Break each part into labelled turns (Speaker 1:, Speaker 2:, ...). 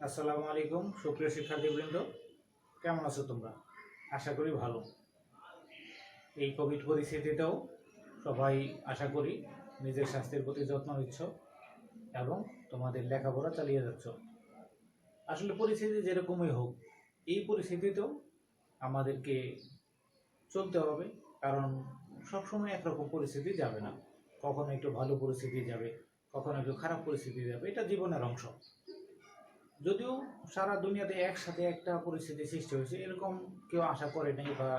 Speaker 1: আসসালামু আলাইকুম সুপ্রিয় শিক্ষার্থীবৃন্দ, কেমন আছো তোমরা? আশা করি ভালো। এই কোভিড পরিস্থিতিতেও সবাই আশা করি নিজের স্বাস্থ্যের প্রতি যত্ন নিচ্ছ এবং তোমাদের লেখাপড়া চালিয়ে যাচ্ছ। আসলে পরিস্থিতি যেরকমই হোক, এই পরিস্থিতিতেও আমাদেরকে চলতে হবে, কারণ সবসময় একরকম পরিস্থিতি যাবে না। কখনো একটু ভালো পরিস্থিতি যাবে, কখনো একটু খারাপ পরিস্থিতি যাবে, এটা জীবনের অংশ। যদিও সারা দুনিয়াতে একসাথে একটা পরিস্থিতি সৃষ্টি হয়েছে এরকম কেউ আশা করে নাই বা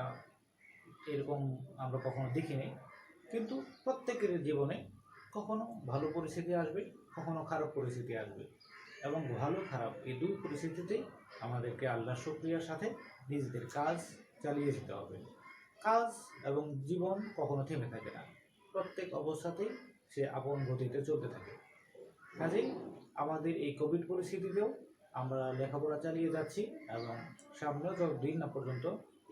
Speaker 1: এরকম আমরা কখনো দেখি নাই, কিন্তু প্রত্যেকের জীবনে কখনো ভালো পরিস্থিতি আসবে, কখনো খারাপ পরিস্থিতি আসবে, এবং ভালো খারাপ এই দুই পরিস্থিতিতেই আমাদেরকে আল্লাহর শুকরিয়ার সাথে নিজেদের কাজ চালিয়ে যেতে হবে। কাজ এবং জীবন কখনো থেমে থাকে না, প্রত্যেক অবস্থাতেই সে আপন গতিতে চলতে থাকে। কাজেই আমাদের এই কোভিড পরিস্থিতিতেও আমরা লেখাপড়া চালিয়ে যাচ্ছি এবং সামনেও যতদিন না পর্যন্ত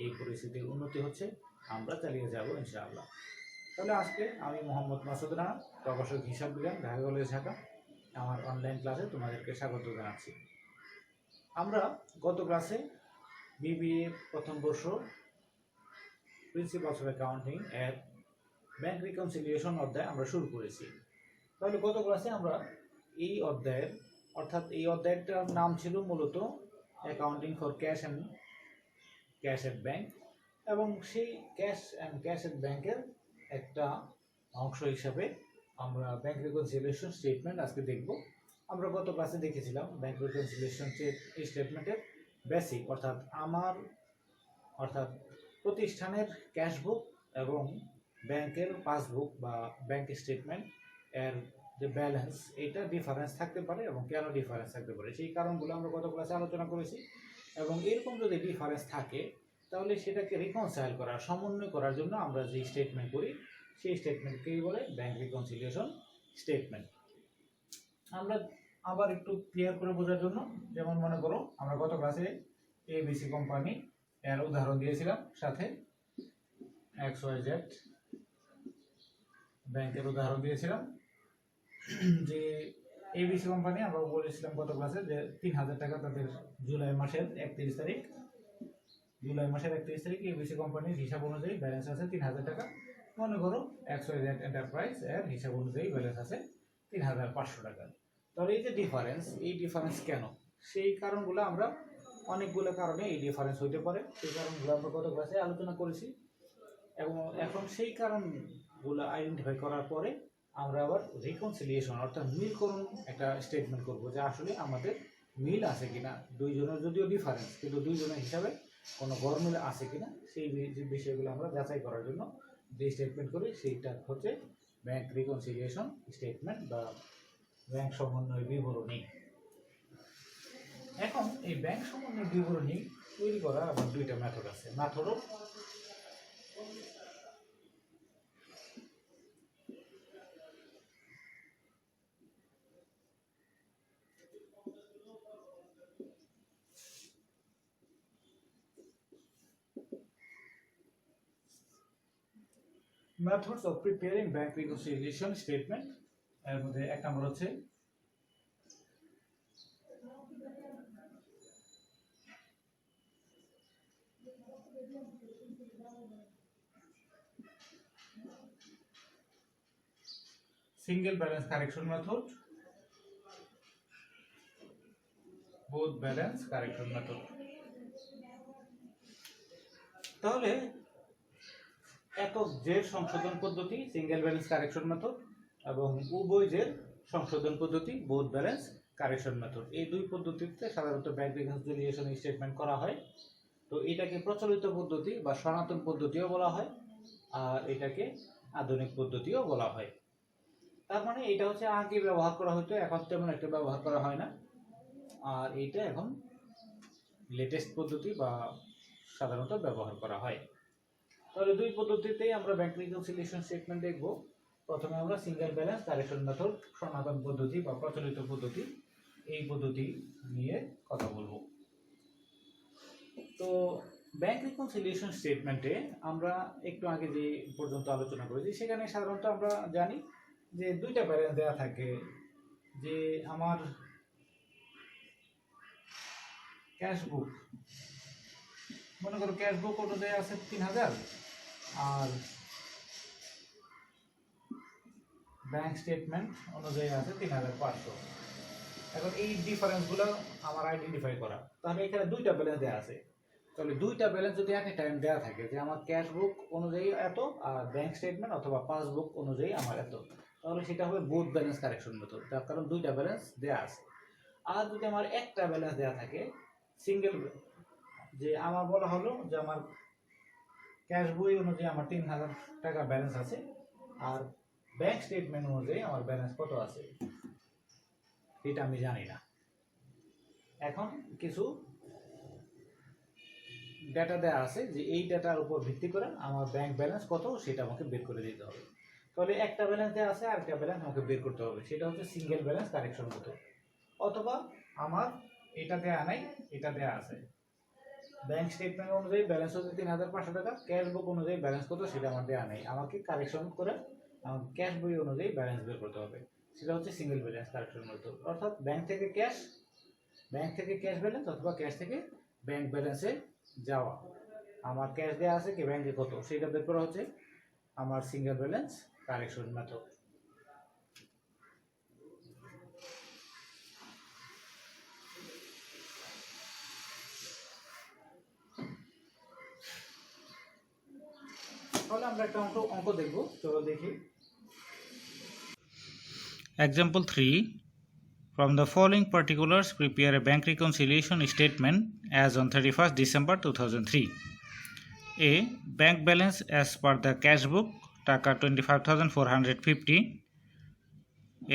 Speaker 1: এই পরিস্থিতির উন্নতি হচ্ছে আমরা চালিয়ে যাব ইনশাআল্লাহ। তাহলে আজকে আমি মোহাম্মদ মাসুদ রানা, প্রভাষক হিসাব বিজ্ঞান, ঢাকা কলেজ ঢাকা, আমার অনলাইন ক্লাসে তোমাদেরকে স্বাগত জানাচ্ছি। আমরা গত ক্লাসে বিবিএ প্রথম বর্ষ প্রিন্সিপালস অফ অ্যাকাউন্টিং এর ব্যাংক রিকনসিলিয়েশন অধ্যায় আমরা শুরু করেছি। তাহলে গত ক্লাসে আমরা এই অধ্যায়ের অর্থাৎ এই অধ্যায়টার নাম ছিল মূলত accounting for cash at bank, এবং সেই ক্যাশ অ্যাট ব্যাংকের একটা অংশ হিসাবে আমরা ব্যাংক রিকনসিলিয়েশন স্টেটমেন্ট আজকে দেখব। আমরা গত ক্লাসে দেখেছিলাম ব্যাংক রিকনসিলিয়েশন স্টেটমেন্টের বেসিক অর্থাৎ প্রতিষ্ঠানের ক্যাশ বুক এবং ব্যাংকের পাসবুক বা ব্যাংক স্টেটমেন্ট এর যে ব্যালেন্স, এটা ডিফারেন্স থাকতে পারে এবং কেন ডিফারেন্স থাকতে পারে সেই কারণগুলো আমরা গত ক্লাসে আলোচনা করেছি। এবং এরকম যদি ডিফারেন্স থাকে তাহলে সেটাকে রিকনসাইল করার, সমন্বয় করার জন্য আমরা যে স্টেটমেন্ট করি সেই স্টেটমেন্টকেই বলে ব্যাংক রিকনসিলিয়েশন স্টেটমেন্ট। আমরা আবার একটু ক্লিয়ার করে বোঝার জন্য, যেমন মনে করো আমরা গত ক্লাসে এবিসি কোম্পানি এর উদাহরণ দিয়েছিলাম, সাথে XYZ ব্যাংকের উদাহরণ দিয়েছিলাম। যে এবিসি কোম্পানি আমরা বলেছিলাম গত ক্লাসে যে 3000 টাকা তাদের জুলাই মাসের 31 তারিখ এবিসি কোম্পানির হিসাব অনুযায়ী ব্যালেন্স আছে 3000 টাকা। মনে করো XYZ এন্টারপ্রাইজ এর হিসাব অনুযায়ী ব্যালেন্স আছে 3500 টাকা। তাহলে এই যে ডিফারেন্স কেন, সেই কারণগুলো আমরা অনেকগুলো কারণে এই ডিফারেন্স হইতে পারে, সেই কারণগুলো আমরা গত ক্লাসে আলোচনা করেছি। এবং এখন সেই কারণগুলো আইডেন্টিফাই করার পরে আমরা আবার রিকনসিলিয়েশন অর্থাৎ মিলকরণ একটা স্টেটমেন্ট করব যে আসলে আমাদের মিল আছে কিনা, দুইজনের যদিও ডিফারেন্স কিন্তু দুইজনের হিসাবে কোনো গরমিল আছে কিনা সেই বিষয়গুলো আমরা যাচাই করার জন্য যে স্টেটমেন্ট করি সেইটা হচ্ছে ব্যাংক রিকনসিলিয়েশন স্টেটমেন্ট বা ব্যাংক সমন্বয় বিবরণী। এখন এই ব্যাংক সমন্বয় বিবরণী তৈরি করার আবার দুইটা মেথড আছে। Methods of preparing bank reconciliation statement, এর মধ্যে এক নম্বর হচ্ছে single balance correction method, both balance correction method। তাহলে একক জের সংশোধন পদ্ধতি সিঙ্গেল ব্যালেন্স কারেকশন মেথড এবং উভয় জের সংশোধন পদ্ধতি বোথ ব্যালেন্স কারেকশন মেথড, এই দুই পদ্ধতিতে সাধারণত ব্যাংক রিকনসিলিয়েশন স্টেটমেন্ট করা হয়। তো এটাকে প্রচলিত পদ্ধতি বা সনাতন পদ্ধতিও বলা হয়, আর এটাকে আধুনিক পদ্ধতিও বলা হয়। তার মানে এটা হচ্ছে আগে ব্যবহার করা হতো, এখন তেমন একটা ব্যবহার করা হয় না, আর এইটা এখন লেটেস্ট পদ্ধতি বা সাধারণত ব্যবহার করা হয়। তাহলে দুই পদ্ধতিতেই আমরা ব্যাংক রিকনসিলিয়েশন স্টেটমেন্ট দেখব। প্রথমে আমরা সিঙ্গেল ব্যালেন্স কারেকশন মেথড, সনাতন পদ্ধতি বা প্রচলিত পদ্ধতি, এই পদ্ধতি নিয়ে কথা বলবো। তো ব্যাংক রিকনসিলিয়েশন স্টেটমেন্টে আমরা একটু আগে যে পর্যন্ত আলোচনা করেছি সেখানে সাধারণত আমরা জানি যে দুইটা ব্যালেন্স দেওয়া থাকে, যে আমার ক্যাশ বুক, মনে করো ক্যাশ বুক অনুযায়ী আছে 3000 আর ব্যাংক স্টেটমেন্ট অনুযায়ী আছে 3500। এখন এই ডিফারেন্সগুলো আমার আইডেন্টিফাই করা। তাহলে এখানে দুইটা ব্যালেন্স দেওয়া আছে, তাহলে দুইটা ব্যালেন্স যদি এক টাইম দেওয়া থাকে যে আমার ক্যাশ বুক অনুযায়ী এত আর ব্যাংক স্টেটমেন্ট অথবা পাসবুক অনুযায়ী আমার এত, তাহলে সেটা হবে বোথ ব্যালেন্স কারেকশন মেথড, তার কারণ দুইটা ব্যালেন্স দেওয়া আছে। আর যদি আমার একটা ব্যালেন্স দেওয়া থাকে সিঙ্গেল, যে আমার বলা হলো যে আমার ক্যাশ বই অনুযায়ী আমার 3000 টাকা ব্যালেন্স আছে আর ব্যাংক স্টেটমেন্ট অনুযায়ী আমার ব্যালেন্স কত আছে এটা আমি জানি না। এখন কিছু ডেটা দেওয়া আছে যে এই ডেটার উপর ভিত্তি করে আমার ব্যাংক ব্যালেন্স কত সেটা আমাকে বের করে দিতে হবে। তাহলে একটা ব্যালেন্স দেওয়া আছে আর একটা ব্যালেন্স আমাকে বের করতে হবে, সেটা হচ্ছে সিঙ্গেল ব্যালেন্স কারেকশন মেথড। অথবা আমার এটা দেওয়া নাই, এটা দেওয়া আছে, ব্যাংক স্টেটমেন্ট অনুযায়ী ব্যালেন্স হচ্ছে 3500 টাকা, ক্যাশ বুক অনুযায়ী ব্যালেন্স কত সেটা আমার দেওয়া নেই, আমাকে কারেকশন করে আমাকে ক্যাশ বই অনুযায়ী ব্যালেন্স বের করতে হবে, সেটা হচ্ছে সিঙ্গেল ব্যালেন্স কারেকশন মেথড। অর্থাৎ ব্যাংক থেকে ক্যাশ ব্যালেন্স অথবা ক্যাশ থেকে ব্যাংক ব্যালেন্সে যাওয়া, আমার ক্যাশ দেওয়া আছে কি ব্যাংকে কত সেটা বের করা হচ্ছে আমার সিঙ্গেল ব্যালেন্স কারেকশন মেথড। তাহলে আমরা একটা অঙ্ক দেখব, চলো দেখি।
Speaker 2: Example 3. From the following particulars, prepare a bank reconciliation statement as on 31st December 2003. A. Bank balance as per the cash book, taka 25,450.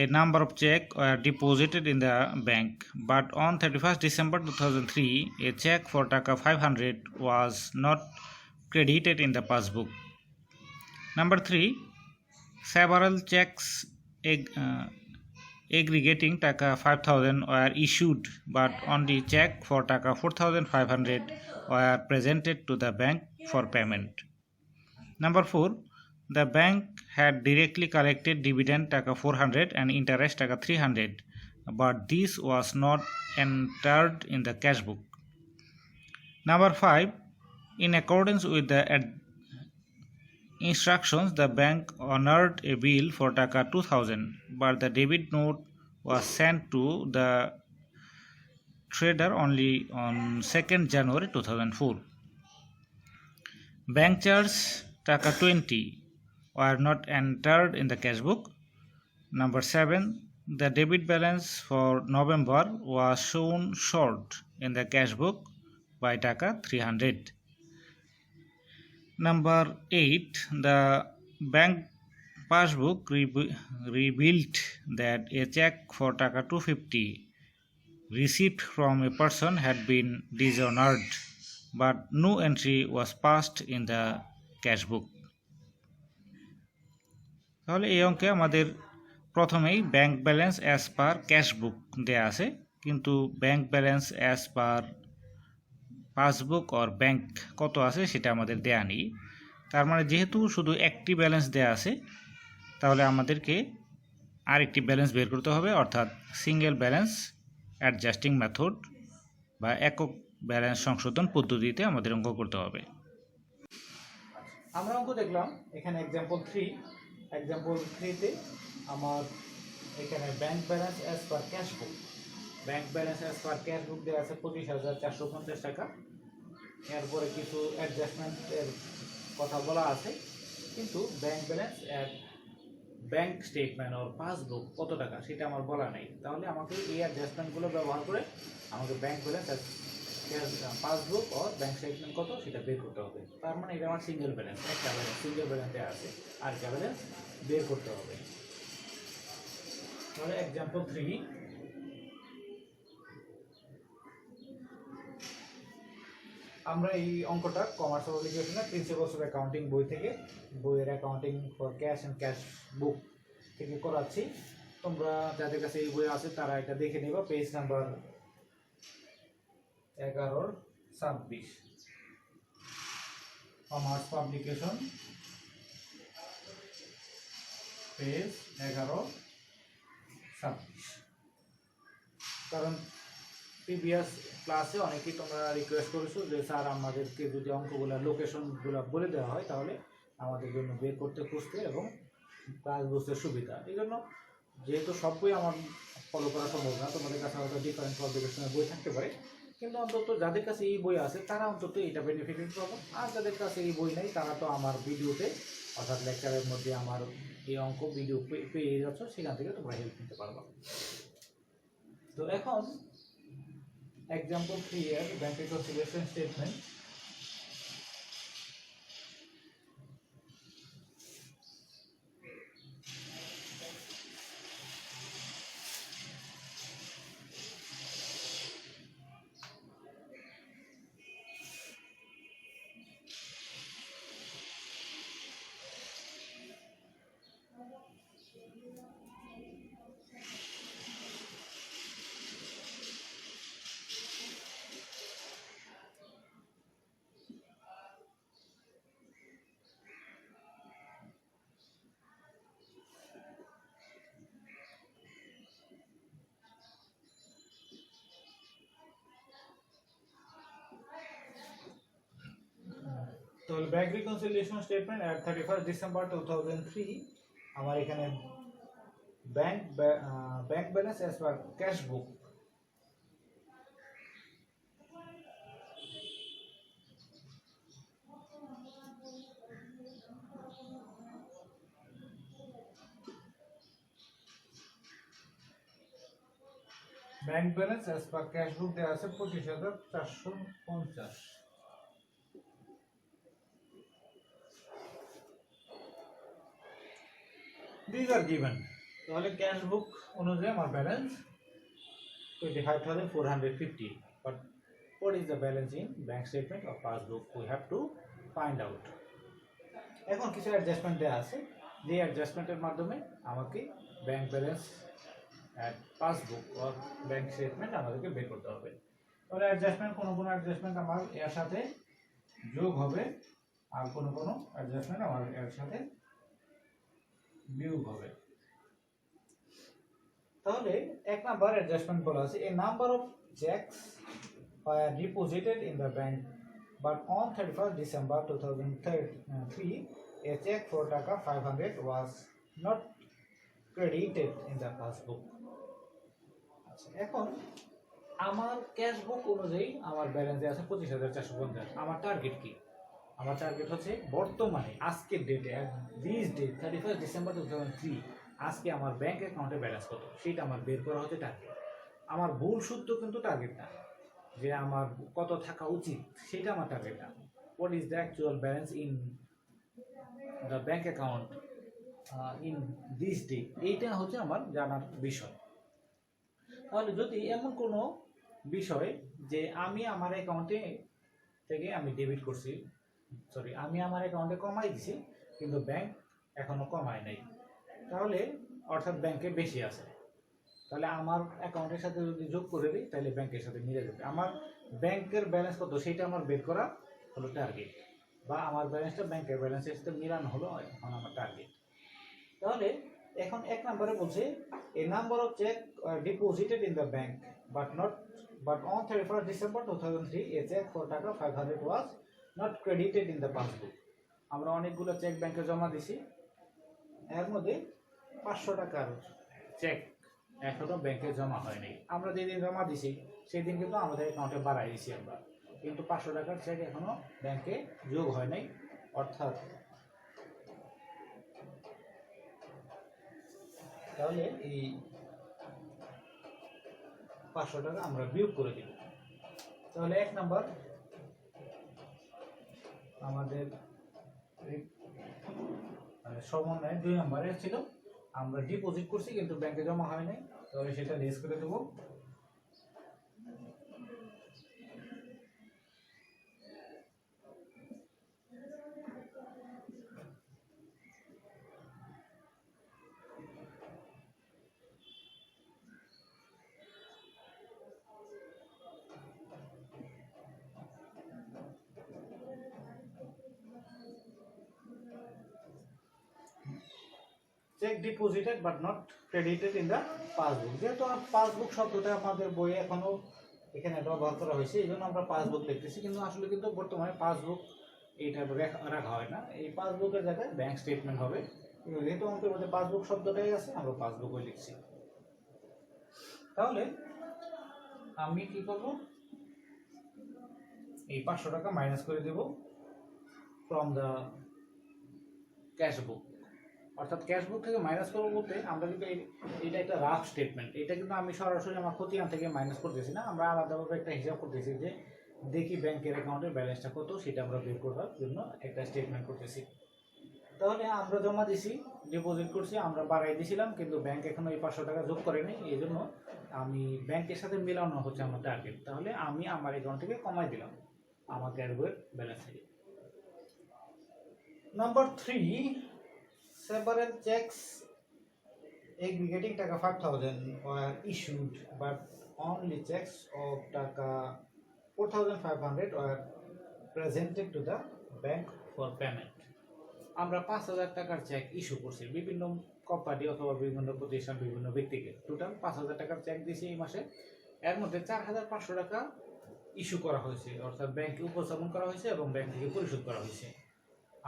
Speaker 2: A number of checks were deposited in the bank, but on 31st December 2003, a check for taka 500 was not credited in the passbook. Number 3. Several checks aggregating taka 5,000 were issued, but only check for taka 4,500 were presented to the bank for payment. Number 4. The bank had directly collected dividend taka 400 and interest taka 300, but this was not entered in the cash book. Number 5. In accordance with the instructions, the bank honored a bill for taka 2,000, but the debit note was sent to the trader only on 2nd January 2004. Bank charge taka 20 were not entered in the cash book. Number 7. The debit balance for November was shown short in the cash book by taka 300. Number 8. The bank passbook revealed that a check for taka 250 received from a person had been dishonored, but no entry was passed in the cash book. তাহলে এই অঙ্কে আমাদের প্রথমেই bank balance as per cash বুক দেয়া আছে, কিন্তু bank balance as per passbook or bank কত আছে সেটা আমাদের দেয়া নেই। তার মানে যেহেতু শুধু একটি ব্যালেন্স দেয়া আছে, তাহলে আমাদেরকে আরেকটি ব্যালেন্স বের করতে হবে, অর্থাৎ সিঙ্গেল ব্যালেন্স অ্যাডজাস্টিং মেথড বা একক ব্যালেন্স সংশোধন পদ্ধতিতে আমাদের অঙ্ক করতে হবে।
Speaker 1: আমরা অঙ্ক দেখলাম এখানে এক্সাম্পল 3তে আমার এখানে bank balance as per cash বুক, bank balance as per cash বুক দেওয়া আছে 25,450 টাকা। এরপরে কিছু অ্যাডজাস্টমেন্টের কথা বলা আছে, কিন্তু ব্যাংক ব্যালেন্স ব্যাংক স্টেটমেন্ট ওর পাসবুক কত টাকা সেটা আমার বলা নেই। তাহলে আমাকে এই অ্যাডজাস্টমেন্টগুলো ব্যবহার করে আমাকে ব্যাংক ব্যালেন্স পাসবুক ওর ব্যাংক স্টেটমেন্ট কত সেটা বের করতে হবে। তার মানে এটা আমার সিঙ্গেল ব্যালেন্স, একটা ব্যালেন্স সিঙ্গেল ব্যালেন্সে আছে আর একটা ব্যালেন্স বের করতে হবে। তাহলে এক্সাম্পল 3, আমরা এই অঙ্কটা কমার্স অ্যাপ্লিকেশনের প্রিন্সিপালস অফ অ্যাকাউন্টিং বই থেকে, বইয়ের accounting for cash and cash বুক থেকে করাচ্ছি। তোমরা যাদের কাছে এই বই আছে তারা এটা দেখে নেবা, page number 11-26 commerce publication page 11-26। কারণ প্রিভিয়াস ক্লাসে অনেকেই তোমরা রিকোয়েস্ট করেছো যে স্যার আমাদেরকে যদি অঙ্কগুলো লোকেশনগুলো বলে দেওয়া হয় তাহলে আমাদের জন্য বের করতে খুঁজতে এবং ক্লাস বুঝতে সুবিধা। এই জন্য যেহেতু সব বই আমার ফলো করা সম্ভব না, তোমাদের কাছে হয়তো ডিফারেন্ট পাবলিকেশনের বই থাকতে পারে, কিন্তু অন্তত যাদের কাছে এই বই আছে তারা অন্তত এটা বেনিফিটেড পাবো। আর যাদের কাছে এই বই নেই তারা তো আমার ভিডিওতে অর্থাৎ লেকচারের মধ্যে আমার এই অঙ্ক ভিডিও পেয়ে যাচ্ছ, সেখান থেকে তোমরা হেল্প নিতে পারবা। তো এখন এক্সাম্পল 3 এর ব্যাংক রিকনসিলিয়েশন স্টেটমেন্ট। তো ব্যাংক রিকনসিলিয়েশন স্টেটমেন্ট এট 31 ডিসেম্বর 2003 আমার এখানে bank balance as per cash বুক, bank balance as per cash বুক দেওয়া আছে 25,450। These are given. তাহলে ক্যাশ বুক অনুযায়ী আমার balance 25,450, but what is the balance in bank statement or passbook? We have to find out. এখন কিছু adjustment দেওয়া আছে, যে অ্যাডজাস্টমেন্টের মাধ্যমে আমাকে bank balance at passbook or bank statement আমাদেরকে বের করতে হবে। তাহলে অ্যাডজাস্টমেন্ট কোনো অ্যাডজাস্টমেন্ট আমার এর সাথে যোগ হবে, আর কোনো অ্যাডজাস্টমেন্ট আমার এর সাথে বিয়োগ হবে। তাহলে এক নাম্বার অ্যাডজাস্টমেন্ট বলা আছে, a number of cheques were deposited in the bank but on 31st December 2003 a check for টাকা 500 was not credited in the passbook. আচ্ছা, এখন আমার ক্যাশ বুক অনুযায়ী আমার ব্যালেন্সে আছে 25,450। আমার টার্গেট কি? আমার টার্গেট হচ্ছে বর্তমানে আজকের ডেটে দিস ডেট 31st ডিসেম্বর 2003 আজকে আমার ব্যাংক অ্যাকাউন্টে ব্যালেন্স কত সেটা আমার বের করা হচ্ছে টার্গেট। আমার ভুল সূত্র কিন্তু টার্গেট না, যে আমার কত থাকা উচিত সেটা আমার টার্গেট না। What is the actual balance in the bank account in this day, এইটা হচ্ছে আমার জানার বিষয়। তাহলে যদি এমন কোনো বিষয় যে আমি আমার অ্যাকাউন্টে থেকে আমি ডেবিট করছি, আমি আমার অ্যাকাউন্টে কমাই দিছি কিন্তু ব্যাংক এখনো কমায় নাই, তাহলে অর্থাৎ ব্যাংকে বেশি আছে, তাহলে আমার অ্যাকাউন্টের সাথে যদি যোগ করে দিই তাহলে ব্যাংকের সাথে মিলে যাবে। আমার ব্যাংকের ব্যালেন্স কত সেটা আমার বের করা হলো টার্গেট, বা আমার ব্যালেন্সটা ব্যাংকের ব্যালেন্সের সাথে মিলানো হলো এখন আমার টার্গেট। তাহলে এখন এক নম্বরে বলছে a number of cheque deposited in the bank but on 31st December 2003 a cheque for টাকা 500 was not credited in the passbook. আমরা অনেকগুলো চেক ব্যাংকে জমা দিছি, এর মধ্যে 500 টাকার চেক এখনো ব্যাংকে জমা হয়নি। আমরা যেদিন জমা দিছি সেই দিন কিন্তু আমাদের অ্যাকাউন্টে বাড়াই দিছি আমরা, কিন্তু 500 টাকার চেক এখনো ব্যাংকে যোগ হয় নাই, অর্থাৎ তাহলে এই 500 টাকা আমরা বিয়োগ করে দিব। তাহলে এক নাম্বার আমাদের সমন্বয় 2 নম্বরে ছিল আমরা ডিপোজিট করছি কিন্তু ব্যাংকে জমা হয় নাই, তাহলে সেটা লেস করে দেবো। Cheque deposited but not credited in the passbook, যেহেতু পাসবুক শব্দটা আমাদের বইয়ে এখনো এখানে এটা ব্যবহার করা হয়েছে, এই জন্য আমরা পাসবুক লিখতেছি, কিন্তু আসলে কিন্তু বর্তমানে পাসবুক এইটা রাখা হয় না, এই পাসবুকের জায়গায় ব্যাংক স্টেটমেন্ট হবে। কিন্তু যেহেতু আমাদের মধ্যে পাসবুক শব্দটাই আছে, আমরা পাসবুকই লিখছি। তাহলে আমি কি করব, এই 500 টাকা মাইনাস করে দেব ফ্রম দ্য ক্যাশ বুক। অর্থাৎ ক্যাশ বুক থেকে মাইনাস করবো বলতে আমরা কিন্তু এটা একটা রাফ স্টেটমেন্ট, এটা কিন্তু আমি সরাসরি আমার খতিয়ান থেকে মাইনাস করতেছি না, আমরা আলাদাভাবে একটা হিসাব করতেছি যে দেখি ব্যাংকের অ্যাকাউন্টের ব্যালেন্সটা কত, সেটা আমরা বের করার জন্য একটা স্টেটমেন্ট করতেছি। তাহলে আমরা জমা দিছি, ডিপোজিট করছি, আমরা বাড়াই দিয়েছিলাম, কিন্তু ব্যাংক এখনো এই 500 টাকা যোগ করেনি, এই জন্য আমি ব্যাংকের সাথে মেলানো হচ্ছে আমার টার্গেট। তাহলে আমি আমার অ্যাকাউন্ট থেকে কমাই দিলাম আমার ক্যাশ বইয়ের ব্যালেন্স থেকে। Number 3, several checks aggregating taka 5,000 were issued, but only checks of taka 4,500 were presented to the bank for payment. আমরা 5,000 টাকার চেক ইস্যু করছি বিভিন্ন কোম্পানি অথবা বিভিন্ন প্রতিষ্ঠান, বিভিন্ন ব্যক্তিকে। টোটাল 5,000 টাকার চেক দিয়েছি এই মাসে। এর মধ্যে 4,500 টাকা ইস্যু করা হয়েছে, অর্থাৎ ব্যাংকে উপস্থাপন করা হয়েছে এবং ব্যাংক থেকে পরিশোধ করা হয়েছে।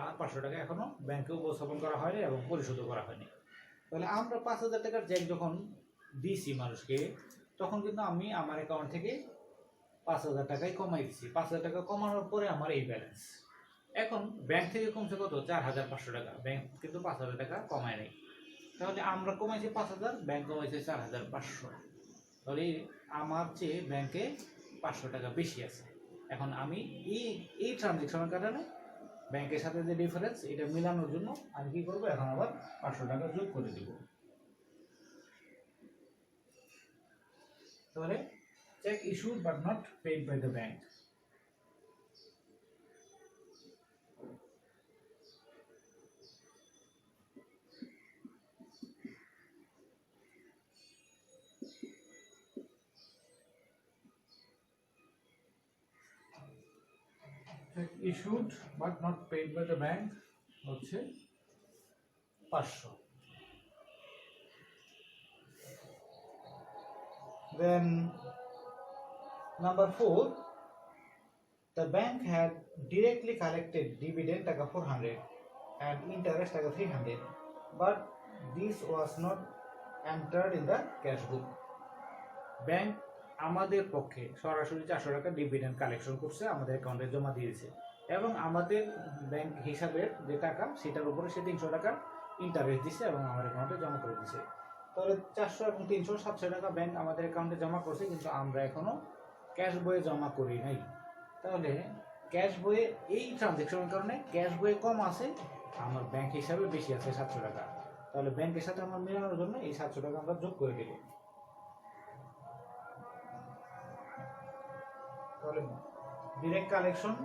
Speaker 1: আর 500 টাকা এখনো ব্যাংকে উপস্থাপন করা হয়নি এবং পরিশোধ করা হয়নি। তাহলে আমরা 5,000 টাকার চেক যখন দিয়েছি মানুষকে, তখন কিন্তু আমি আমার অ্যাকাউন্ট থেকে 5,000 টাকাই কমাই দিচ্ছি। 5,000 টাকা কমানোর পরে আমার এই ব্যালেন্স। এখন ব্যাংক থেকে কমছে কত, 4,500 টাকা, ব্যাংক কিন্তু 5,000 টাকা কমায় নেই। তাহলে আমরা কমাইছি 5,000, ব্যাংক কমাইছে 4,500। তাহলে আমার চেয়ে ব্যাংকে 500 টাকা বেশি আছে। এখন আমি এই ট্রানজেকশনের কারণে ব্যাংকের সাথে যে ডিফারেন্স, এটা মেলানোর জন্য আমি কি করবো, এখন আবার 500 টাকা যোগ করে দিব। তাহলে cheque issued but not paid by the bank. issued but not paid by the bank হচ্ছে 500। Then number 4, the bank had directly collected dividend taka 400 and interest taka 300, but this was not entered in the cash book. Bank আমাদের পক্ষে সরাসরি 400 টাকা dividend collection করছে, আমাদের অ্যাকাউন্টে জমা দিয়েছে, এবং আমাদের ব্যাংক হিসাবের যে টাকা সেটার উপরে সে 300 টাকা ইন্টারেস্ট দিছে এবং আমার অ্যাকাউন্টে জমা করে দিছে। তাহলে 400 এবং 300 700 টাকা ব্যাংক আমাদের অ্যাকাউন্টে জমা করছে, কিন্তু আমরা এখনো ক্যাশ বইয়ে জমা করি নাই। তাহলে ক্যাশ বইয়ে এই ট্রানজেকশনের কারণে ক্যাশ বইয়ে কম আছে, আমার ব্যাংক হিসাবে বেশি আছে 700 টাকা। তাহলে ব্যাংকের সাথে আমার মেলানোর জন্য এই 700 টাকা আমরা যোগ করে দেব। তাহলে direct collection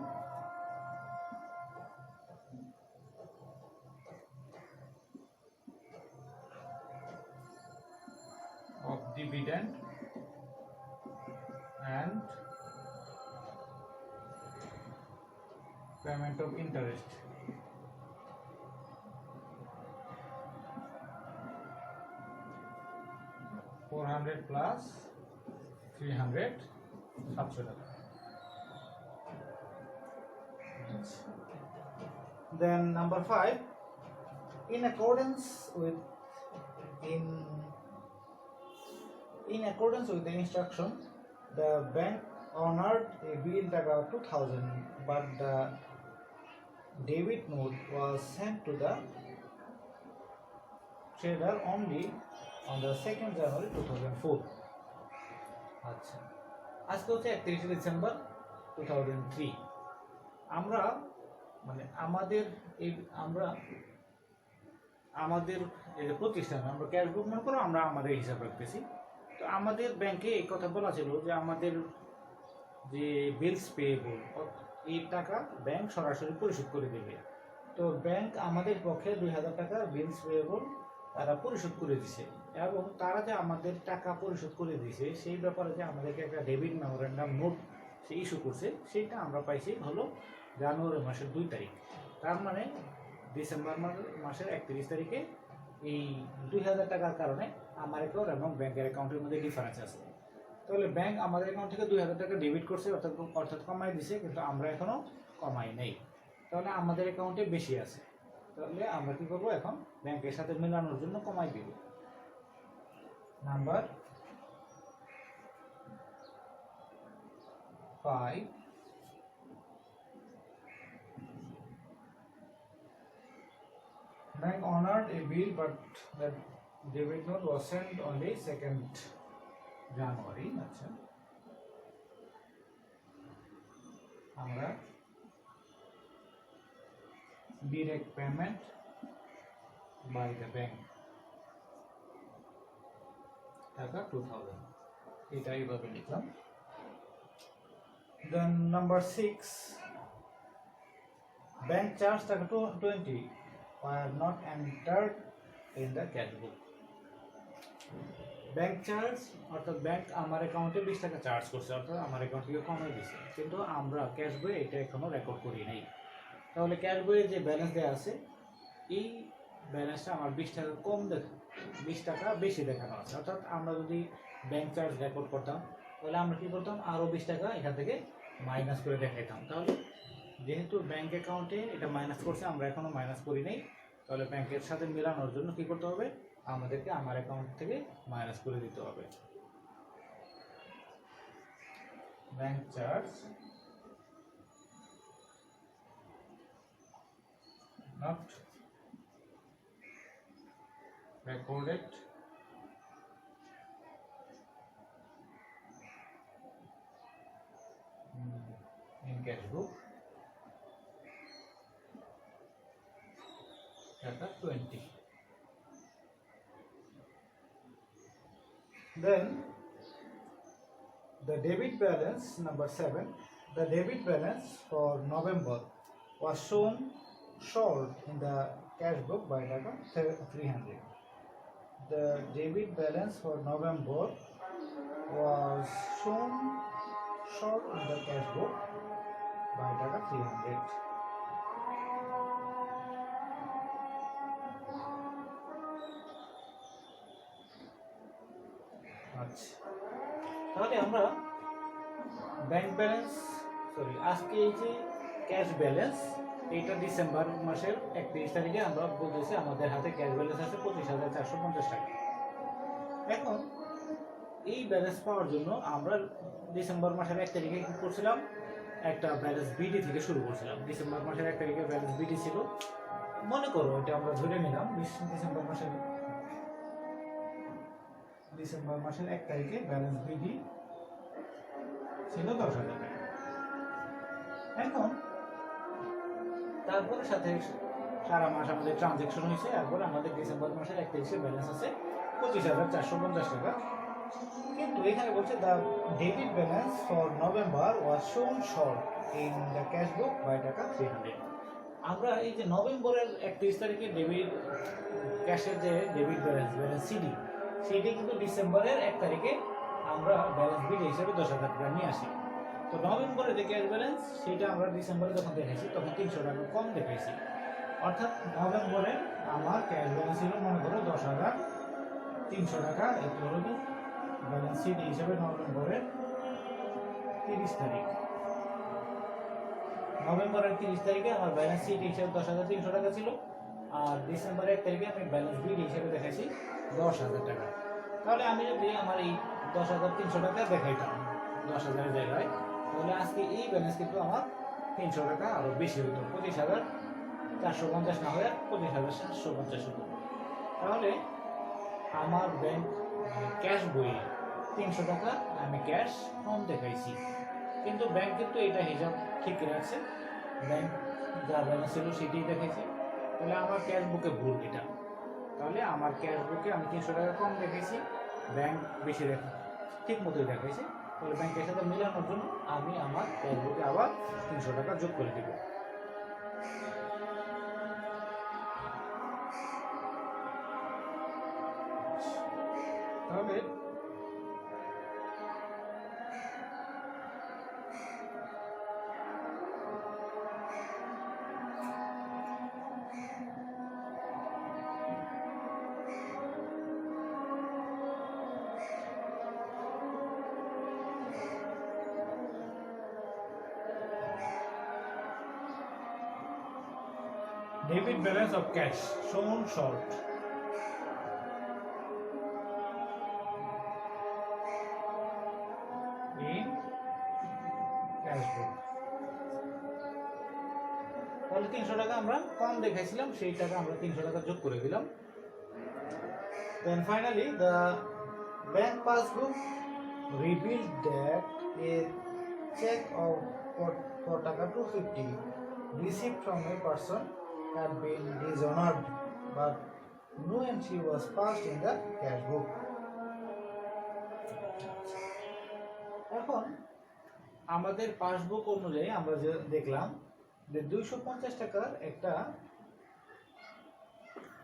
Speaker 1: of dividend and payment of interest. $400 plus 300, 700 টাকা। Then number 5, in accordance with the instruction, the bank honored a bill taka 2,000, but the debit note was sent to the trader only on the 2nd January 2004. আচ্ছা, আজকে হচ্ছে 31 December 2003। আমরা মানে আমাদের এই যে প্রতিষ্ঠান, আমরা ক্যাশ বুক মনে করো, আমরা আমাদের হিসাব রাখতেছি। তো আমাদের ব্যাংকে এই কথা বলা ছিল যে আমাদের যে বিলস পেয়েবল, এই টাকা ব্যাংক সরাসরি পরিশোধ করে দেবে। তো ব্যাংক আমাদের পক্ষে 2,000 টাকার বিলস পেয়েবল তারা পরিশোধ করে দিছে, এবং তারা যে আমাদের টাকা পরিশোধ করে দিছে সেই ব্যাপারে যে আমাদেরকে একটা ডেবিট মেমোরেন্ডাম নোট সে ইস্যু করছে, সেটা আমরা পাইছি হলো জানুয়ারি মাসের 2 তারিখ। তার মানে ডিসেম্বর মাসের 31 তারিখে এই 2,000 টাকার কারণে আমার অ্যাকাউন্ট এবং ব্যাংকের অ্যাকাউন্টের মধ্যে ডিফারেন্স আছে। তাহলে ব্যাংক আমাদের অ্যাকাউন্ট থেকে 2000 টাকা ডেবিট করছে, অর্থাৎ কমাই দিছে, কিন্তু আমরা এখনো কমাই নেই। তাহলে আমাদের অ্যাকাউন্টে বেশি আছে। তাহলে আমরা কি করব, এখন ব্যাংকের সাথে মেলানোর জন্য কমাই দিব। Number 5, bank honored a bill but the debit note was sent on the 2nd January. আচ্ছা, আমরা direct payment by the bank টাকা 2000, এটা এইভাবে লিখলাম। Then number 6, bank charge টাকা 20 were not entered in the cash book. Bank charge অর্থাৎ bank আমার অ্যাকাউন্টে 20 টাকা চার্জ করছে, অর্থাৎ আমার অ্যাকাউন্ট থেকে কমাই দিয়েছে, কিন্তু আমরা ক্যাশ বইয়ে এটা এখনো রেকর্ড করি নাই। তাহলে ক্যাশ বইয়ে যে ব্যালেন্স দেওয়া আছে, এই ব্যালেন্সটা আমার 20 টাকা কম 20 টাকা বেশি দেখানো আছে। অর্থাৎ আমরা যদি ব্যাংক চার্জ রেকর্ড করতাম, তাহলে আমরা কি করতাম, আরও 20 টাকা এখান থেকে মাইনাস করে দেখাইতাম। তাহলে যেহেতু ব্যাংক অ্যাকাউন্টে এটা মাইনাস করছে, আমরা এখনো মাইনাস করি নাই, তাহলে ব্যাংকের সাথে মেলানোর জন্য কি করতে হবে, আমাদেরকে আমার অ্যাকাউন্ট থেকে মাইনাস করে দিতে হবে। Bank charge not recorded in cash book টাকা 20. Then the debit balance, number 7, the debit balance for November was shown short in the cash book by টাকা 300. The debit balance for November was shown short in the cash book by টাকা 300. আচ্ছা, তাহলে আমরা bank balance আজকে এই যে cash balance, এইটা December মাসের 31 তারিখে আমরা বলতেছি আমাদের হাতে ক্যাশ ব্যালেন্স আছে 25,450 টাকা। এখন এই ব্যালেন্স পাওয়ার জন্য আমরা ডিসেম্বর মাসের 1 তারিখে কি করছিলাম, একটা ব্যালেন্স বিডি থেকে শুরু করছিলাম। ডিসেম্বর মাসের 1 তারিখে ব্যালেন্স বিডি ছিল, মনে করো এটা আমরা ধরে নিলাম ডিসেম্বর মাসের 1 তারিখে ব্যালেন্স বিডি ছিল 10,000 টাকা। এখন তারপরে সাথে সারা মাস আমাদের ট্রানজ্যাকশন হয়েছে, তারপর আমাদের ডিসেম্বর মাসের 1 তারিখে ব্যালেন্স আছে 25,450 টাকা। কিন্তু এখানে বলছে the debit balance for November was shown short in the cash book by টাকা 300। আমরা এই যে নভেম্বরের 31 তারিখে ডেবিট ক্যাশের যে ডেবিট ব্যালেন্স সিডি, সেটি কিন্তু ডিসেম্বরের 1 তারিখে আমরা ব্যালেন্স বিল হিসেবে 10,000 টাকা নিয়ে আসি। তো নভেম্বরের যে ক্যাশ ব্যালেন্স, সেটা আমরা ডিসেম্বরে যখন দেখাইছি তখন 300 টাকা কম দেখাইছি। অর্থাৎ নভেম্বরে আমার ক্যাশ ব্যালেন্স ছিল মনে করো 10,300 টাকা। এটি হলো ব্যালেন্স শিট হিসেবে নভেম্বরের 30 তারিখ। নভেম্বরের 30 তারিখে আমার ব্যালেন্স শিট হিসেবে 10,300 টাকা ছিল, আর ডিসেম্বরের 1 তারিখে আমি ব্যালেন্স বিল হিসেবে দেখাইছি 10,000 টাকা। তাহলে আমি যদি আমার এই 10,300 টাকা দেখাইতাম 10,000 এর জায়গায়, তাহলে আজকে এই ব্যালেন্স কিন্তু আমার 300 টাকা আরো বেশি হতো, 25,450 না হয়ে 25,750 হতো। তাহলে আমার ব্যাংক ক্যাশ বইয়ে 300 টাকা আমি ক্যাশ কম দেখাইছি, কিন্তু ব্যাংক কিন্তু এটা হিসাব ঠিক রাখছে, ব্যাংক যা ব্যালেন্স ছিল সেটাই দেখাইছে। তাহলে আমার ক্যাশ বুকে ভুল এটা। তাহলে আমার ক্যাশ বুকে আমি 300 টাকা কম দেখাইছি, ব্যাংক বেশি ঠিক মতোই দেখাইছে। তাহলে ব্যাংকের সাথে মেলানোর জন্য আমি আমার ক্যাশ বুকে আবার 300 টাকা যোগ করে দেব। তাহলে Debit balance of cash shown short. In cash book. তাহলে 300 টাকা আমরা কম দেখাইছিলাম, সেই টাকা আমরা 300 টাকা যোগ করে দিলাম। Then finally the bank passbook revealed that a check of for taka 250 received from a person had been dishonored, but no entry was passed in the cash book. এখন আমাদের পাসবুক অনুযায়ী আমরা যে দেখলাম যে 250 টাকার একটা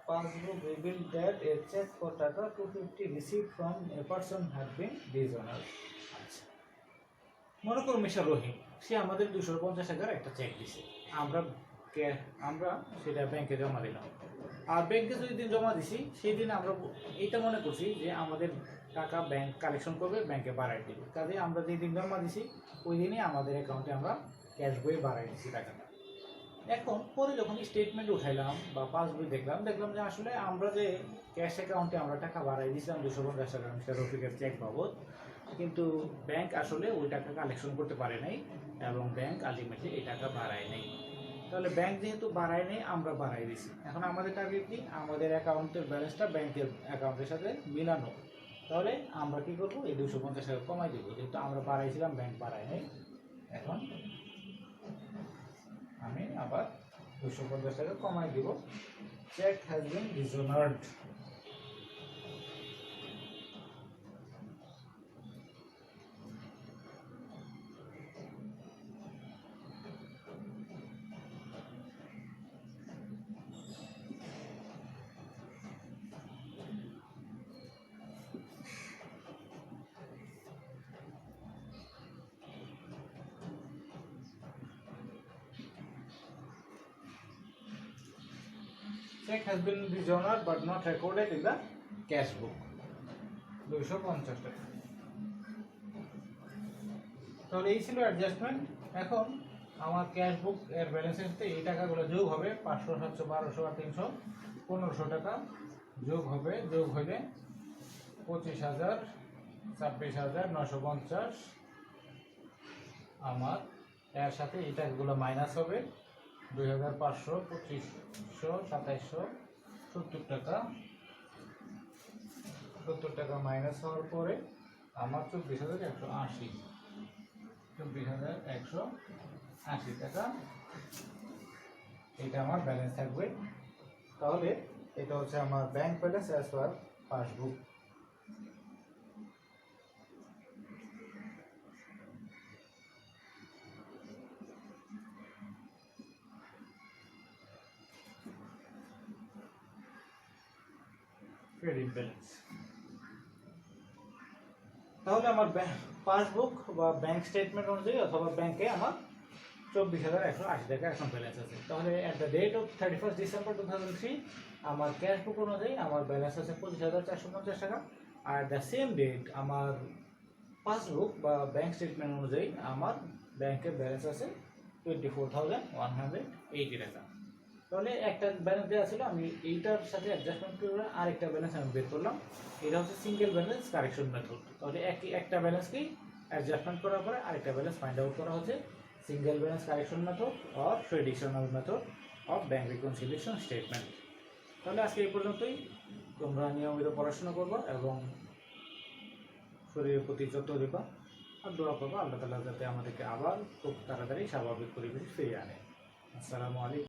Speaker 1: passbook revealed that a check for taka 250 received from a person had been dishonored. আচ্ছা, মনে করুন মিস্টার রহিম, সে আমাদের 250 টাকার একটা চেক দিছে, আমরা সেটা ব্যাংকে জমা দিলাম। আর ব্যাংকে যেই দিন জমা দিছি সেই দিন আমরা এটা মনে করছি যে আমাদের টাকা ব্যাংক কালেকশন করবে, ব্যাংকে বাড়াই দেবে। কাজে আমরা যেই দিন জমা দিছি ওই দিনই আমাদের অ্যাকাউন্টে আমরা ক্যাশ বই বাড়াই দিছি টাকাটা। এখন পরে যখন স্টেটমেন্ট উঠাইলাম বা পাসবই দেখলাম যে আসলে আমরা যে ক্যাশ অ্যাকাউন্টে আমরা টাকা বাড়াই দিয়েছিলাম 250 টাকা মিস্টার রফিকের চেক বাবদ, কিন্তু ব্যাংক আসলে ওই টাকা কালেকশন করতে পারে নাই এবং ব্যাংক আলটিমেটলি এই টাকা বাড়ায় নাই। তাহলে ব্যাংক যেহেতু বাড়ায় নেই, আমরা বাড়াই দিছি। এখন আমাদের টার্গেট কি? আমাদের অ্যাকাউন্টের ব্যালেন্সটা ব্যাংকের অ্যাকাউন্টের সাথে মিলানো। তাহলে আমরা কি করবো? এই 250 টাকা কমাই দেবো, যেহেতু আমরা বাড়াইছিলাম, ব্যাংক বাড়ায় নেই। এখন আমি আবার 250 টাকা কমাই দিব। Cheque has been dishonoured. Check has been dishonored but not recorded in the cash book. 250 টাকা। তাহলে এই ছিল অ্যাডজাস্টমেন্ট। এখন আমার ক্যাশ বুক এর ব্যালেন্সের সাথে এই টাকাগুলো যোগ হবে, 500, 700, 1200 আর 300, 1500 টাকা যোগ হবে। যোগ হলে 25,000, 26,950 আমার। এর সাথে এই টাকাগুলো মাইনাস হবে, 2,500, 2500, 2700, 70 টাকা। 70 টাকা মাইনাস হওয়ার পরে আমার 24,180, 24,180 টাকা এটা আমার ব্যালেন্স থাকবে। তাহলে এটা হচ্ছে আমার bank balance as per passbook. Credit balance. তাহলে আমার পাসবুক বা ব্যাংক স্টেটমেন্ট অনুযায়ী অথবা ব্যাংকে আমার 24,180 টাকা এখন ব্যালেন্স আছে। তাহলে at the date of 31 December 2003 আমার ক্যাশ বুক অনুযায়ী আমার ব্যালেন্স আছে 25,450 টাকা। আর দ্য সেম ডেট আমার পাসবুক বা ব্যাংক স্টেটমেন্ট অনুযায়ী আমার ব্যাংকের ব্যালেন্স আছে 24,180 টাকা। তাহলে একটা ব্যালেন্স দেওয়া ছিল, আমি এইটার সাথে অ্যাডজাস্টমেন্ট করে আরেকটা ব্যালেন্স আমি বের করলাম। এটা হচ্ছে সিঙ্গেল ব্যালেন্স কারেকশন মেথড। তাহলে একটা ব্যালেন্সকেই অ্যাডজাস্টমেন্ট করার পরে আরেকটা ব্যালেন্স ফাইন্ড আউট করা হচ্ছে single balance correction method or traditional method of bank reconciliation statement. তাহলে আজকে এই পর্যন্তই। তোমরা নিয়মিত পড়াশোনা করবা এবং শরীরের প্রতি যত্ন দেবা আর দোয়া করবা আল্লাহ তাআলা যাতে আমাদেরকে আবার খুব তাড়াতাড়ি স্বাভাবিক পরিবেশে ফিরিয়ে আনে। আসসালামু আলাইকুম।